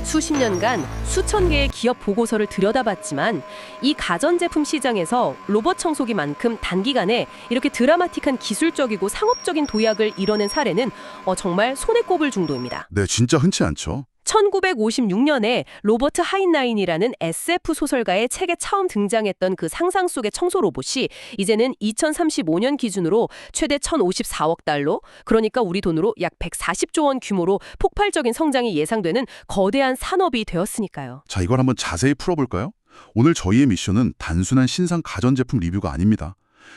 수십 년간 수천 개의 기업 보고서를 들여다봤지만 이 가전제품 시장에서 로봇 청소기만큼 단기간에 이렇게 드라마틱한 기술적이고 상업적인 도약을 이뤄낸 사례는 정말 손에 꼽을 정도입니다. 네, 진짜 흔치 않죠. 1956년에 로버트 하인라인이라는 SF 소설가의 책에 처음 등장했던 그 상상 속의 청소 로봇이 이제는 2035년 기준으로 최대 1,054억 달러, 그러니까 우리 돈으로 약 140조 원 규모로 폭발적인 성장이 예상되는 거대한 산업이 되었으니까요. 자, 이걸 한번 자세히 풀어볼까요? 오늘 저희의 미션은 단순한 신상 가전제품 리뷰가 아닙니다.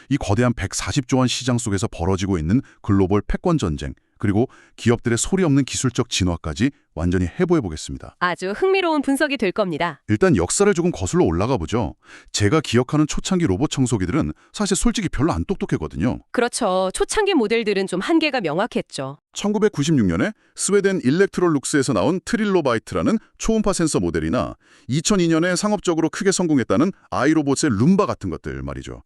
이 거대한 140조 원 시장 속에서 벌어지고 있는 글로벌 패권 전쟁, 그리고 기업들의 소리 없는 기술적 진화까지 완전히 해부해보겠습니다. 아주 흥미로운 분석이 될 겁니다. 일단 역사를 조금 거슬러 올라가 보죠. 제가 기억하는 초창기 로봇 청소기들은 사실 솔직히 별로 안 똑똑했거든요. 그렇죠. 초창기 모델들은 좀 한계가 명확했죠. 1996년에 스웨덴 일렉트롤룩스에서 나온 트릴로바이트라는 초음파 센서 모델이나 2002년에 상업적으로 크게 성공했다는 아이로봇의 룸바 같은 것들 말이죠.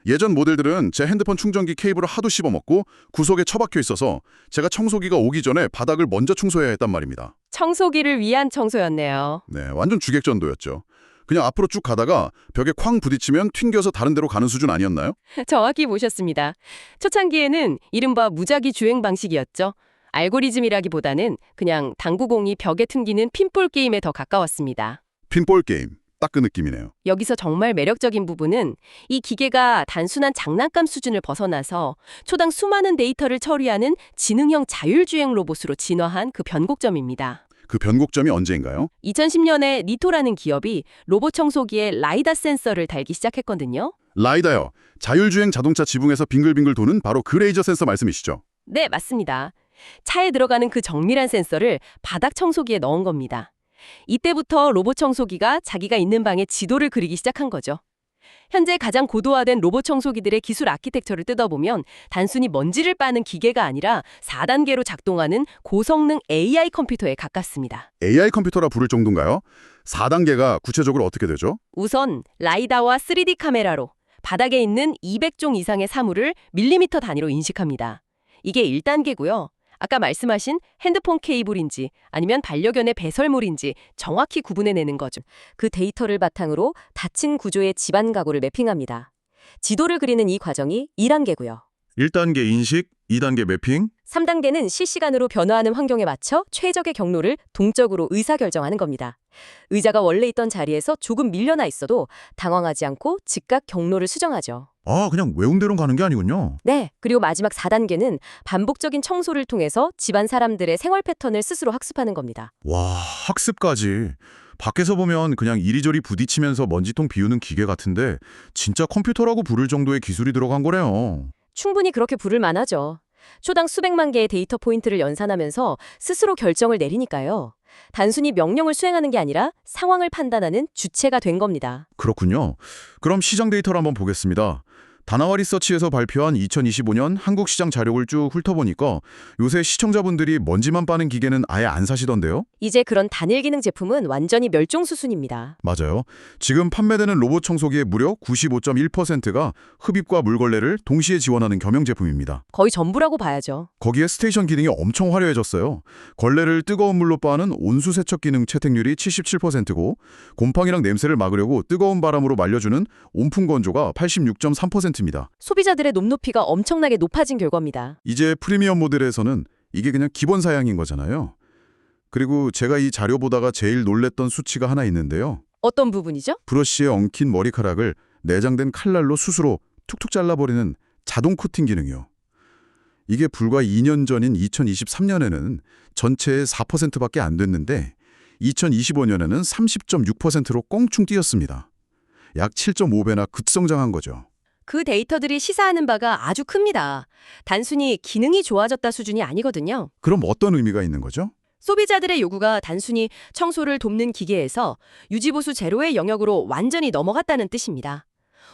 예전 모델들은 제 핸드폰 충전기 케이블을 하도 씹어먹고 구석에 처박혀 있어서 제가 청소기가 오기 전에 바닥을 먼저 청소해야 했단 말입니다. 청소기를 위한 청소였네요. 네, 완전 주객전도였죠. 그냥 앞으로 쭉 가다가 벽에 쾅 부딪히면 튕겨서 다른 데로 가는 수준 아니었나요? 정확히 보셨습니다. 초창기에는 이른바 무작위 주행 방식이었죠. 알고리즘이라기보다는 그냥 당구공이 벽에 튕기는 핀볼 게임에 더 가까웠습니다. 핀볼 게임, 딱 그 느낌이네요. 여기서 정말 매력적인 부분은 이 기계가 단순한 장난감 수준을 벗어나서 초당 수많은 데이터를 처리하는 지능형 자율주행 로봇으로 진화한 그 변곡점입니다. 그 변곡점이 언제인가요? 2010년에 니토라는 기업이 로봇 청소기에 라이다 센서를 달기 시작했거든요. 라이다요. 자율주행 자동차 지붕에서 빙글빙글 도는 바로 그 레이저 센서 말씀이시죠? 네, 맞습니다. 차에 들어가는 그 정밀한 센서를 바닥 청소기에 넣은 겁니다. 이때부터 로봇 청소기가 자기가 있는 방에 지도를 그리기 시작한 거죠. 현재 가장 고도화된 로봇 청소기들의 기술 아키텍처를 뜯어보면 단순히 먼지를 빠는 기계가 아니라 4단계로 작동하는 고성능 AI 컴퓨터에 가깝습니다. AI 컴퓨터라 부를 정도인가요? 4단계가 구체적으로 어떻게 되죠? 우선 라이다와 3D 카메라로 바닥에 있는 200종 이상의 사물을 밀리미터 단위로 인식합니다. 이게 1단계고요. 아까 말씀하신 핸드폰 케이블인지 아니면 반려견의 배설물인지 정확히 구분해내는 거죠. 그 데이터를 바탕으로 닫힌 구조의 집안 가구를 매핑합니다. 지도를 그리는 이 과정이 2단계고요. 1단계 인식, 2단계 매핑. 3단계는 실시간으로 변화하는 환경에 맞춰 최적의 경로를 동적으로 의사결정하는 겁니다. 의자가 원래 있던 자리에서 조금 밀려나 있어도 당황하지 않고 즉각 경로를 수정하죠. 아, 그냥 외운대로 가는 게 아니군요. 네, 그리고 마지막 4단계는 반복적인 청소를 통해서 집안 사람들의 생활 패턴을 스스로 학습하는 겁니다. 와, 학습까지. 밖에서 보면 그냥 이리저리 부딪히면서 먼지통 비우는 기계 같은데 진짜 컴퓨터라고 부를 정도의 기술이 들어간 거네요. 충분히 그렇게 부를 만하죠. 초당 수백만 개의 데이터 포인트를 연산하면서 스스로 결정을 내리니까요. 단순히 명령을 수행하는 게 아니라 상황을 판단하는 주체가 된 겁니다. 그렇군요. 그럼 시장 데이터를 한번 보겠습니다. 다나와 리서치에서 발표한 2025년 한국 시장 자료를 쭉 훑어보니까 요새 시청자분들이 먼지만 빠는 기계는 아예 안 사시던데요? 이제 그런 단일 기능 제품은 완전히 멸종 수순입니다. 맞아요. 지금 판매되는 로봇 청소기의 무려 95.1%가 흡입과 물걸레를 동시에 지원하는 겸용 제품입니다. 거의 전부라고 봐야죠. 거기에 스테이션 기능이 엄청 화려해졌어요. 걸레를 뜨거운 물로 빠는 온수 세척 기능 채택률이 77%고 곰팡이랑 냄새를 막으려고 뜨거운 바람으로 말려주는 온풍 건조가 86.3%입니다. 소비자들의 높이가 엄청나게 높아진 결과입니다. 이제 프리미엄 모델에서는 이게 그냥 기본 사양인 거잖아요. 그리고 제가 이 자료 보다가 제일 놀랬던 수치가 하나 있는데요. 어떤 부분이죠? 브러쉬에 엉킨 머리카락을 내장된 칼날로 스스로 툭툭 잘라버리는 자동 코팅 기능이요. 이게 불과 2년 전인 2023년에는 전체의 4%밖에 안 됐는데 2025년에는 30.6%로 껑충 뛰었습니다. 약 7.5배나 급성장한 거죠. 그 데이터들이 시사하는 바가 아주 큽니다. 단순히 기능이 좋아졌다 수준이 아니거든요. 그럼 어떤 의미가 있는 거죠? 소비자들의 요구가 단순히 청소를 돕는 기계에서 유지보수 제로의 영역으로 완전히 넘어갔다는 뜻입니다.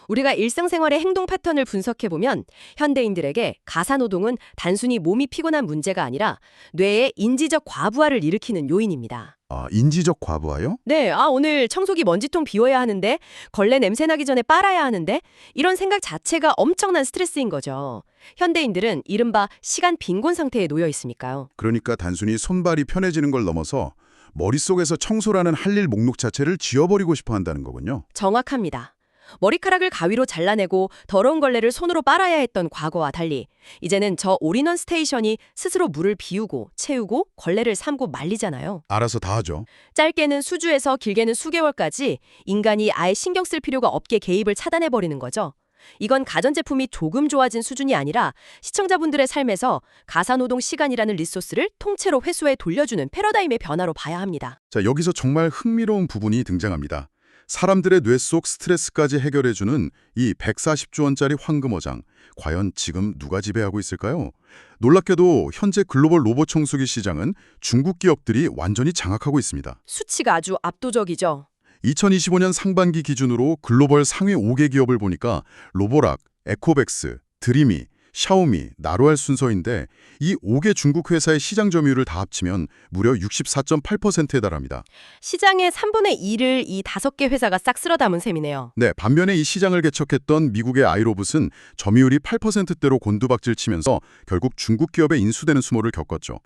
우리가 일상생활의 행동 패턴을 분석해보면 현대인들에게 가사노동은 단순히 몸이 피곤한 문제가 아니라 뇌의 인지적 과부하를 일으키는 요인입니다. 아, 인지적 과부하요? 네, 오늘 청소기 먼지통 비워야 하는데 걸레 냄새 나기 전에 빨아야 하는데 이런 생각 자체가 엄청난 스트레스인 거죠. 현대인들은 이른바 시간 빈곤 상태에 놓여 있으니까요. 그러니까 단순히 손발이 편해지는 걸 넘어서 머릿속에서 청소라는 할 일 목록 자체를 지워버리고 싶어 한다는 거군요. 정확합니다. 머리카락을 가위로 잘라내고 더러운 걸레를 손으로 빨아야 했던 과거와 달리 이제는 저 올인원 스테이션이 스스로 물을 비우고 채우고 걸레를 삶고 말리잖아요. 알아서 다 하죠. 짧게는 수주에서 길게는 수개월까지 인간이 아예 신경 쓸 필요가 없게 개입을 차단해버리는 거죠. 이건 가전제품이 조금 좋아진 수준이 아니라 시청자분들의 삶에서 가사노동 시간이라는 리소스를 통째로 회수해 돌려주는 패러다임의 변화로 봐야 합니다. 자, 여기서 정말 흥미로운 부분이 등장합니다. 사람들의 뇌 속 스트레스까지 해결해주는 이 140조 원짜리 황금어장, 과연 지금 누가 지배하고 있을까요? 놀랍게도 현재 글로벌 로봇 청소기 시장은 중국 기업들이 완전히 장악하고 있습니다. 수치가 아주 압도적이죠. 2025년 상반기 기준으로 글로벌 상위 5개 기업을 보니까 로보락, 에코백스, 드리미, 샤오미, 나로알 순서인데 이 5개 중국 회사의 시장 점유율을 다 합치면 무려 64.8%에 달합니다. 시장의 3분의 1을 이 5개 회사가 싹 쓸어 담은 셈이네요. 네, 반면에 이 시장을 개척했던 미국의 아이로봇은 점유율이 8%대로 곤두박질 치면서 결국 중국 기업의 인수되는 수모를 겪었죠.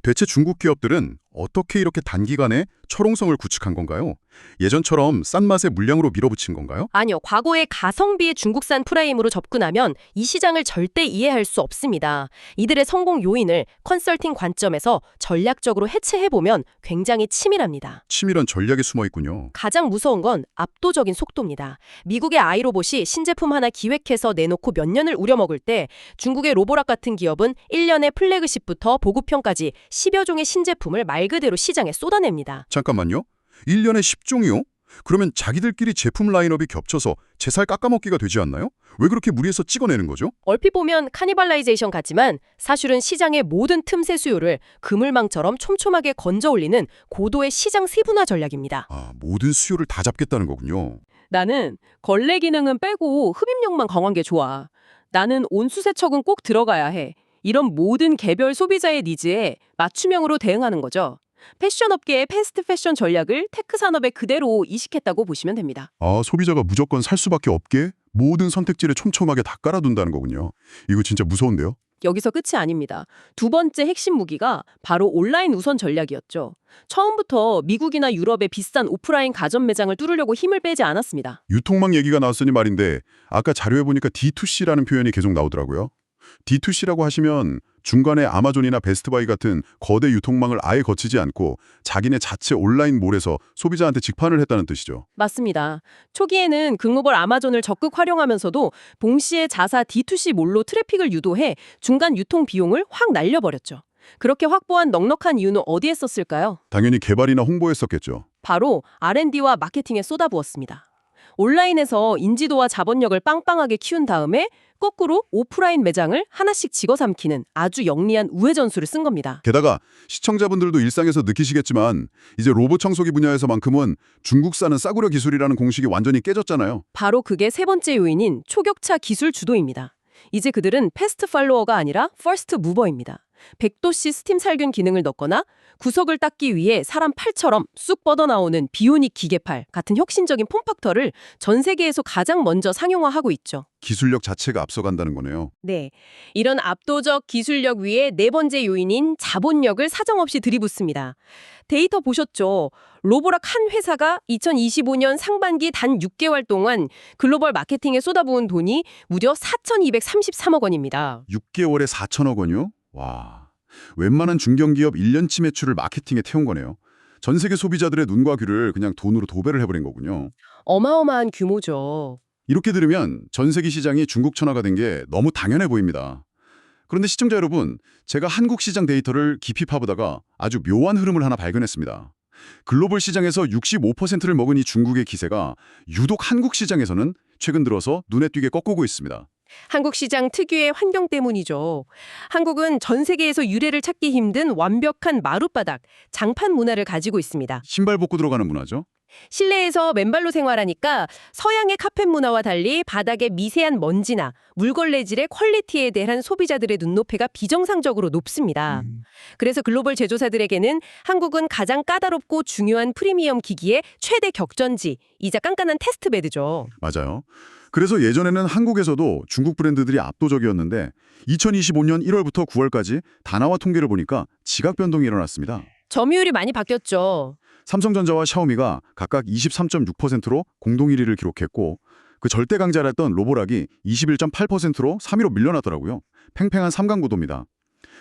대체 중국 기업들은 어떻게 이렇게 단기간에 철옹성을 구축한 건가요? 예전처럼 싼 맛에 물량으로 밀어붙인 건가요? 아니요. 과거의 가성비의 중국산 프라임으로 접근하면 이 시장을 절대 이해할 수 없습니다. 이들의 성공 요인을 컨설팅 관점에서 전략적으로 해체해보면 굉장히 치밀합니다. 치밀한 전략이 숨어 있군요. 가장 무서운 건 압도적인 속도입니다. 미국의 아이로봇이 신제품 하나 기획해서 내놓고 몇 년을 우려먹을 때 중국의 로보락 같은 기업은 1년에 플래그십부터 보급형까지 10여 종의 신제품을 말 그대로 시장에 쏟아냅니다. 잠깐만요. 1년에 10종이요? 그러면 자기들끼리 제품 라인업이 겹쳐서 제 살 깎아먹기가 되지 않나요? 왜 그렇게 무리해서 찍어내는 거죠? 얼핏 보면 카니발라이제이션 같지만 사실은 시장의 모든 틈새 수요를 그물망처럼 촘촘하게 건져 올리는 고도의 시장 세분화 전략입니다. 아, 모든 수요를 다 잡겠다는 거군요. 나는 걸레 기능은 빼고 흡입력만 강한 게 좋아. 나는 온수세척은 꼭 들어가야 해. 이런 모든 개별 소비자의 니즈에 맞춤형으로 대응하는 거죠. 패션 업계의 패스트 패션 전략을 테크 산업에 그대로 이식했다고 보시면 됩니다. 아, 소비자가 무조건 살 수밖에 없게 모든 선택지를 촘촘하게 다 깔아둔다는 거군요. 이거 진짜 무서운데요? 여기서 끝이 아닙니다. 두 번째 핵심 무기가 바로 온라인 우선 전략이었죠. 처음부터 미국이나 유럽의 비싼 오프라인 가전 매장을 뚫으려고 힘을 빼지 않았습니다. 유통망 얘기가 나왔으니 말인데 아까 자료에 보니까 D2C라는 표현이 계속 나오더라고요. D2C라고 하시면 중간에 아마존이나 베스트바이 같은 거대 유통망을 아예 거치지 않고 자기네 자체 온라인 몰에서 소비자한테 직판을 했다는 뜻이죠. 맞습니다. 초기에는 글로벌 아마존을 적극 활용하면서도 동시에 자사 D2C 몰로 트래픽을 유도해 중간 유통 비용을 확 날려버렸죠. 그렇게 확보한 넉넉한 이유는 어디에 썼을까요? 당연히 개발이나 홍보에 썼겠죠. 바로 R&D와 마케팅에 쏟아부었습니다. 온라인에서 인지도와 자본력을 빵빵하게 키운 다음에 거꾸로 오프라인 매장을 하나씩 집어삼키는 아주 영리한 우회 전술을 쓴 겁니다. 게다가 시청자분들도 일상에서 느끼시겠지만 이제 로봇 청소기 분야에서만큼은 중국산은 싸구려 기술이라는 공식이 완전히 깨졌잖아요. 바로 그게 세 번째 요인인 초격차 기술 주도입니다. 이제 그들은 패스트 팔로워가 아니라 퍼스트 무버입니다. 100도씨 스팀 살균 기능을 넣거나 구석을 닦기 위해 사람 팔처럼 쑥 뻗어나오는 비오닉 기계팔 같은 혁신적인 폼factor를 전 세계에서 가장 먼저 상용화하고 있죠. 기술력 자체가 앞서간다는 거네요. 네, 이런 압도적 기술력 위에 네 번째 요인인 자본력을 사정없이 들이붓습니다. 데이터 보셨죠? 로보락 한 회사가 2025년 상반기 단 6개월 동안 글로벌 마케팅에 쏟아부은 돈이 무려 4,233억 원입니다. 6개월에 4천억 원이요? 와, 웬만한 중견기업 1년치 매출을 마케팅에 태운 거네요. 전 세계 소비자들의 눈과 귀를 그냥 돈으로 도배를 해버린 거군요. 어마어마한 규모죠. 이렇게 들으면 전 세계 시장이 중국 천하가 된 게 너무 당연해 보입니다. 그런데 시청자 여러분, 제가 한국 시장 데이터를 깊이 파보다가 아주 묘한 흐름을 하나 발견했습니다. 글로벌 시장에서 65%를 먹은 이 중국의 기세가 유독 한국 시장에서는 최근 들어서 눈에 띄게 꺾이고 있습니다. 한국 시장 특유의 환경 때문이죠. 한국은 전 세계에서 유례를 찾기 힘든 완벽한 마룻바닥, 장판 문화를 가지고 있습니다. 신발 벗고 들어가는 문화죠. 실내에서 맨발로 생활하니까 서양의 카펫 문화와 달리 바닥에 미세한 먼지나 물걸레질의 퀄리티에 대한 소비자들의 눈높이가 비정상적으로 높습니다. 그래서 글로벌 제조사들에게는 한국은 가장 까다롭고 중요한 프리미엄 기기의 최대 격전지이자 깐깐한 테스트베드죠. 맞아요. 그래서 예전에는 한국에서도 중국 브랜드들이 압도적이었는데 2025년 1월부터 9월까지 다나와 통계를 보니까 지각 변동이 일어났습니다. 점유율이 많이 바뀌었죠. 삼성전자와 샤오미가 각각 23.6%로 공동 1위를 기록했고 그 절대 강자였던 로보락이 21.8%로 3위로 밀려났더라고요. 팽팽한 3강 구도입니다.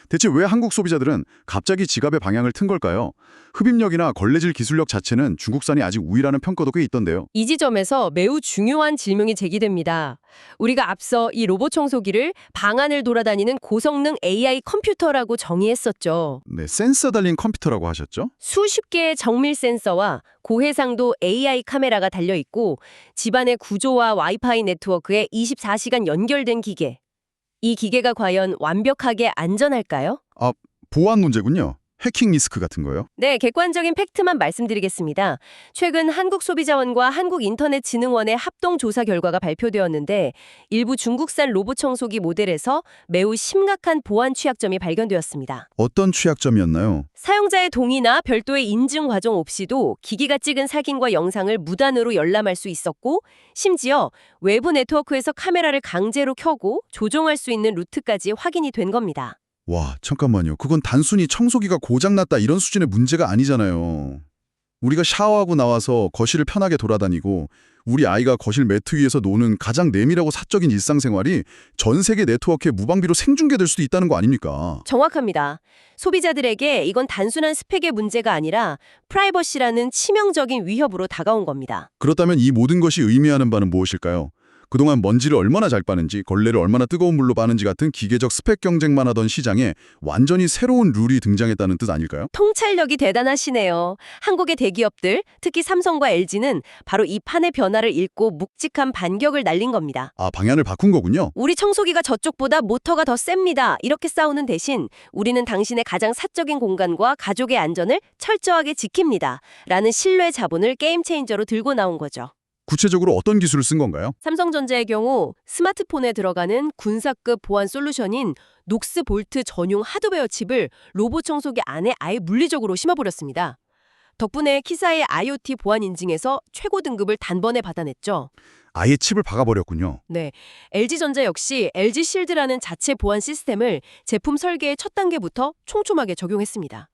대체 왜 한국 소비자들은 갑자기 지갑의 방향을 튼 걸까요? 흡입력이나 걸레질 기술력 자체는 중국산이 아직 우위라는 평가도 꽤 있던데요. 이 지점에서 매우 중요한 질문이 제기됩니다. 우리가 앞서 이 로봇 청소기를 방 안을 돌아다니는 고성능 AI 컴퓨터라고 정의했었죠. 네, 센서 달린 컴퓨터라고 하셨죠? 수십 개의 정밀 센서와 고해상도 AI 카메라가 달려 있고 집안의 구조와 와이파이 네트워크에 24시간 연결된 기계. 이 기계가 과연 완벽하게 안전할까요? 보안 문제군요. 해킹 리스크 같은 거요? 네, 객관적인 팩트만 말씀드리겠습니다. 최근 한국소비자원과 한국인터넷진흥원의 합동조사 결과가 발표되었는데 일부 중국산 로봇 청소기 모델에서 매우 심각한 보안 취약점이 발견되었습니다. 어떤 취약점이었나요? 사용자의 동의나 별도의 인증 과정 없이도 기기가 찍은 사진과 영상을 무단으로 열람할 수 있었고 심지어 외부 네트워크에서 카메라를 강제로 켜고 조종할 수 있는 루트까지 확인이 된 겁니다. 와, 잠깐만요. 그건 단순히 청소기가 고장났다 이런 수준의 문제가 아니잖아요. 우리가 샤워하고 나와서 거실을 편하게 돌아다니고 우리 아이가 거실 매트 위에서 노는 가장 내밀하고 사적인 일상생활이 전 세계 네트워크에 무방비로 생중계될 수도 있다는 거 아닙니까? 정확합니다. 소비자들에게 이건 단순한 스펙의 문제가 아니라 프라이버시라는 치명적인 위협으로 다가온 겁니다. 그렇다면 이 모든 것이 의미하는 바는 무엇일까요? 그동안 먼지를 얼마나 잘 빠는지, 걸레를 얼마나 뜨거운 물로 빠는지 같은 기계적 스펙 경쟁만 하던 시장에 완전히 새로운 룰이 등장했다는 뜻 아닐까요? 통찰력이 대단하시네요. 한국의 대기업들, 특히 삼성과 LG는 바로 이 판의 변화를 읽고 묵직한 반격을 날린 겁니다. 방향을 바꾼 거군요. 우리 청소기가 저쪽보다 모터가 더 셉니다. 이렇게 싸우는 대신 우리는 당신의 가장 사적인 공간과 가족의 안전을 철저하게 지킵니다. 라는 신뢰 자본을 게임 체인저로 들고 나온 거죠. 구체적으로 어떤 기술을 쓴 건가요? 삼성전자의 경우 스마트폰에 들어가는 군사급 보안 솔루션인 녹스 볼트 전용 하드웨어 칩을 로봇 청소기 안에 아예 물리적으로 심어버렸습니다. 덕분에 키사의 IoT 보안 인증에서 최고 등급을 단번에 받아냈죠. 아예 칩을 박아버렸군요. 네, LG전자 역시 LG 실드라는 자체 보안 시스템을 제품 설계의 첫 단계부터 촘촘하게 적용했습니다.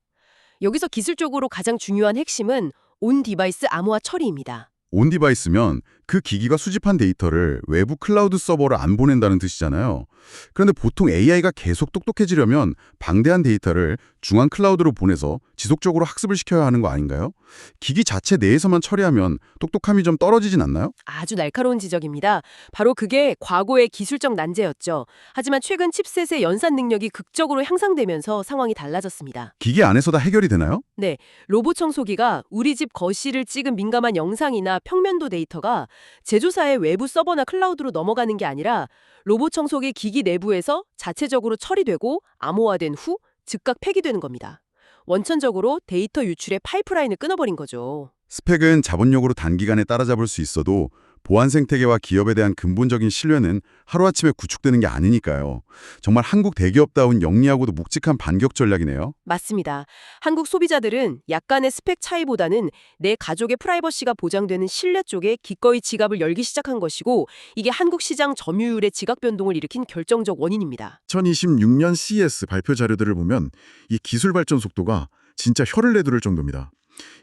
여기서 기술적으로 가장 중요한 핵심은 온 디바이스 암호화 처리입니다. 온 디바이스면 그 기기가 수집한 데이터를 외부 클라우드 서버로 안 보낸다는 뜻이잖아요. 그런데 보통 AI가 계속 똑똑해지려면 방대한 데이터를 중앙 클라우드로 보내서 지속적으로 학습을 시켜야 하는 거 아닌가요? 기기 자체 내에서만 처리하면 똑똑함이 좀 떨어지진 않나요? 아주 날카로운 지적입니다. 바로 그게 과거의 기술적 난제였죠. 하지만 최근 칩셋의 연산 능력이 극적으로 향상되면서 상황이 달라졌습니다. 기기 안에서 다 해결이 되나요? 네, 로봇 청소기가 우리 집 거실을 찍은 민감한 영상이나 평면도 데이터가 제조사의 외부 서버나 클라우드로 넘어가는 게 아니라 로봇 청소기 기기 내부에서 자체적으로 처리되고 암호화된 후 즉각 폐기되는 겁니다. 원천적으로 데이터 유출의 파이프라인을 끊어버린 거죠. 스펙은 자본력으로 단기간에 따라잡을 수 있어도 보안 생태계와 기업에 대한 근본적인 신뢰는 하루아침에 구축되는 게 아니니까요. 정말 한국 대기업다운 영리하고도 묵직한 반격 전략이네요. 맞습니다. 한국 소비자들은 약간의 스펙 차이보다는 내 가족의 프라이버시가 보장되는 신뢰 쪽에 기꺼이 지갑을 열기 시작한 것이고 이게 한국 시장 점유율의 지각 변동을 일으킨 결정적 원인입니다. 2026년 CES 발표 자료들을 보면 이 기술 발전 속도가 진짜 혀를 내두를 정도입니다.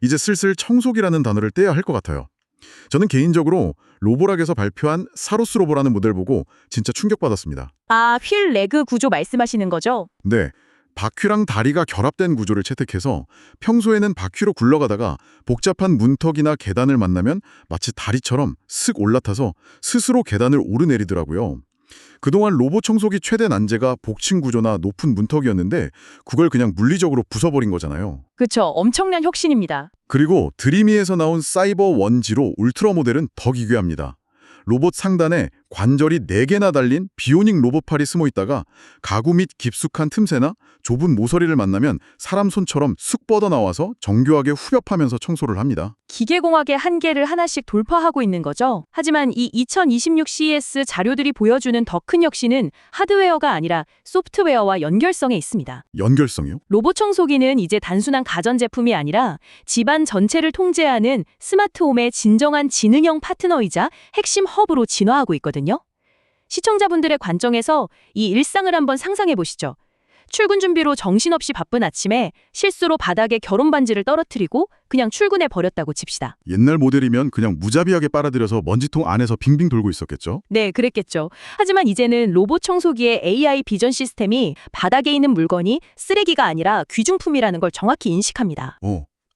이제 슬슬 청소기라는 단어를 떼야 할 것 같아요. 저는 개인적으로 로보락에서 발표한 사로스 로보라는 모델 보고 진짜 충격받았습니다. 휠 레그 구조 말씀하시는 거죠? 네, 바퀴랑 다리가 결합된 구조를 채택해서 평소에는 바퀴로 굴러가다가 복잡한 문턱이나 계단을 만나면 마치 다리처럼 쓱 올라타서 스스로 계단을 오르내리더라고요. 그동안 로봇 청소기 최대 난제가 복층 구조나 높은 문턱이었는데 그걸 그냥 물리적으로 부숴버린 거잖아요. 그쵸, 엄청난 혁신입니다. 그리고 드리미에서 나온 사이버 원지로 울트라 모델은 더 기괴합니다. 로봇 상단에 관절이 4개나 달린 비오닉 로봇팔이 숨어 있다가 가구 및 깊숙한 틈새나 좁은 모서리를 만나면 사람 손처럼 쑥 뻗어나와서 정교하게 후벼파면서 청소를 합니다. 기계공학의 한계를 하나씩 돌파하고 있는 거죠. 하지만 이 2026 CES 자료들이 보여주는 더 큰 혁신은 하드웨어가 아니라 소프트웨어와 연결성에 있습니다. 연결성이요? 로봇 청소기는 이제 단순한 가전제품이 아니라 집안 전체를 통제하는 스마트홈의 진정한 지능형 파트너이자 핵심 허브로 진화하고 있거든요. 시청자분들의 관점에서 이 일상을 한번 상상해 보시죠. 출근 준비로 정신없이 바쁜 아침에 실수로 바닥에 결혼 반지를 떨어뜨리고 그냥 출근해 버렸다고 칩시다. 옛날 모델이면 그냥 무자비하게 빨아들여서 먼지통 안에서 빙빙 돌고 있었겠죠? 네, 그랬겠죠. 하지만 이제는 로봇 청소기의 AI 비전 시스템이 바닥에 있는 물건이 쓰레기가 아니라 귀중품이라는 걸 정확히 인식합니다.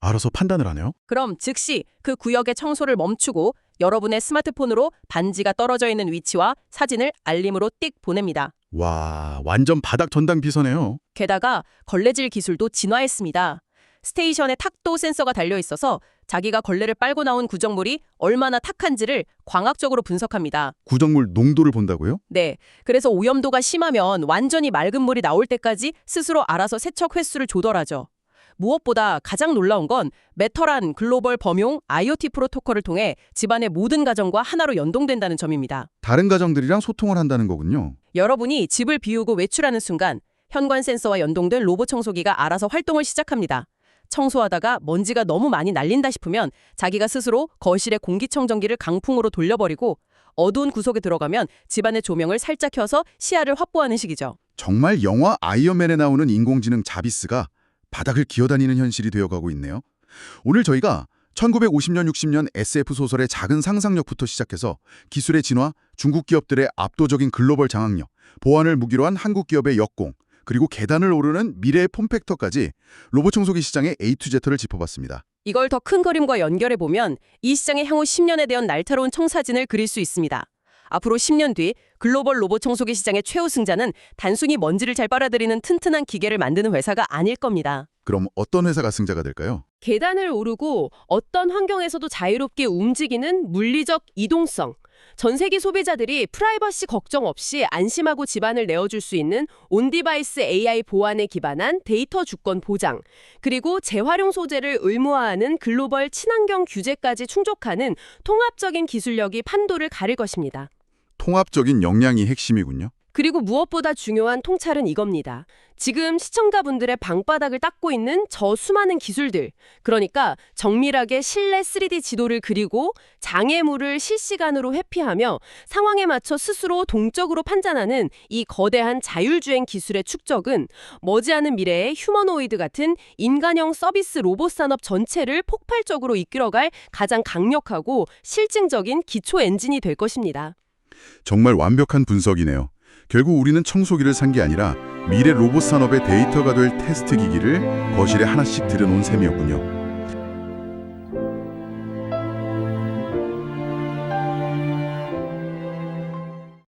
알아서 판단을 하네요. 그럼 즉시 그 구역의 청소를 멈추고 여러분의 스마트폰으로 반지가 떨어져 있는 위치와 사진을 알림으로 띡 보냅니다. 와, 완전 바닥 전당 비서네요. 게다가 걸레질 기술도 진화했습니다. 스테이션에 탁도 센서가 달려 있어서 자기가 걸레를 빨고 나온 구정물이 얼마나 탁한지를 광학적으로 분석합니다. 구정물 농도를 본다고요? 네, 그래서 오염도가 심하면 완전히 맑은 물이 나올 때까지 스스로 알아서 세척 횟수를 조절하죠. 무엇보다 가장 놀라운 건 메터란 글로벌 범용 IoT 프로토콜을 통해 집안의 모든 가정과 하나로 연동된다는 점입니다. 다른 가정들이랑 소통을 한다는 거군요. 여러분이 집을 비우고 외출하는 순간 현관 센서와 연동된 로봇 청소기가 알아서 활동을 시작합니다. 청소하다가 먼지가 너무 많이 날린다 싶으면 자기가 스스로 거실의 공기청정기를 강풍으로 돌려버리고 어두운 구석에 들어가면 집안의 조명을 살짝 켜서 시야를 확보하는 식이죠. 정말 영화 아이언맨에 나오는 인공지능 자비스가 바닥을 기어다니는 현실이 되어가고 있네요. 오늘 저희가 1950년, 60년 SF 소설의 작은 상상력부터 시작해서 기술의 진화, 중국 기업들의 압도적인 글로벌 장악력, 보안을 무기로 한 한국 기업의 역공, 그리고 계단을 오르는 미래의 폼팩터까지 로봇 청소기 시장의 A to Z를 짚어봤습니다. 이걸 더 큰 그림과 연결해보면 이 시장의 향후 10년에 대한 날카로운 청사진을 그릴 수 있습니다. 앞으로 10년 뒤 글로벌 로봇 청소기 시장의 최우승자는 단순히 먼지를 잘 빨아들이는 튼튼한 기계를 만드는 회사가 아닐 겁니다. 그럼 어떤 회사가 승자가 될까요? 계단을 오르고 어떤 환경에서도 자유롭게 움직이는 물리적 이동성. 전 세계 소비자들이 프라이버시 걱정 없이 안심하고 집안을 내어줄 수 있는 온디바이스 AI 보안에 기반한 데이터 주권 보장, 그리고 재활용 소재를 의무화하는 글로벌 친환경 규제까지 충족하는 통합적인 기술력이 판도를 가릴 것입니다. 통합적인 역량이 핵심이군요. 그리고 무엇보다 중요한 통찰은 이겁니다. 지금 시청자분들의 방바닥을 닦고 있는 저 수많은 기술들, 그러니까 정밀하게 실내 3D 지도를 그리고 장애물을 실시간으로 회피하며 상황에 맞춰 스스로 동적으로 판단하는 이 거대한 자율주행 기술의 축적은 머지않은 미래의 휴머노이드 같은 인간형 서비스 로봇 산업 전체를 폭발적으로 이끌어갈 가장 강력하고 실증적인 기초 엔진이 될 것입니다. 정말 완벽한 분석이네요. 결국 우리는 청소기를 산 게 아니라 미래 로봇 산업의 데이터가 될 테스트 기기를 거실에 하나씩 들여놓은 셈이었군요.